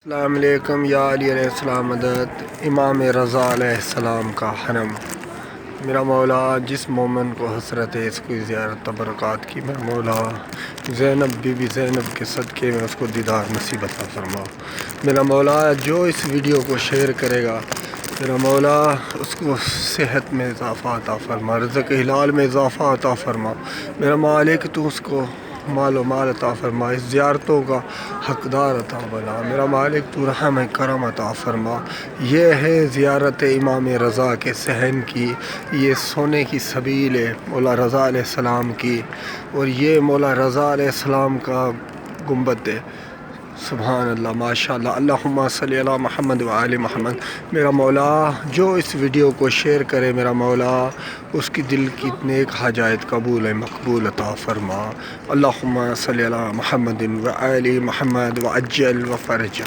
السلام علیکم یا علی علیہ السلام مدد امام رضا علیہ السلام کا حرم۔ میرا مولا جس مومن کو حسرت ہے اس کی زیارت تبرکات کی، میرا مولا زینب بی بی زینب کے صدقے میں اس کو دیدار نصیب عطا فرما۔ میرا مولا جو اس ویڈیو کو شیئر کرے گا، میرا مولا اس کو صحت میں اضافہ عطا فرما، رزق حلال میں اضافہ عطا فرما۔ میرا مالک تو اس کو مال و مال عطا فرما، اس زیارتوں کا حقدار عطا بنا۔ میرا مالک تو رحم کرم عطا فرما۔ یہ ہے زیارت امام رضا کے صحن کی، یہ سونے کی سبیل ہے مولا رضا علیہ السلام کی، اور یہ مولا رضا علیہ السلام کا گنبد ہے۔ سبحان اللہ، ماشاء اللہ، اللہم صلی علی محمد و آل محمد۔ میرا مولا جو اس ویڈیو کو شیئر کرے، میرا مولا اس کی دل کی نیک حاجات قبول مقبول عطا فرما۔ اللہم صلی علی محمد و آل محمد وعجل و فرج۔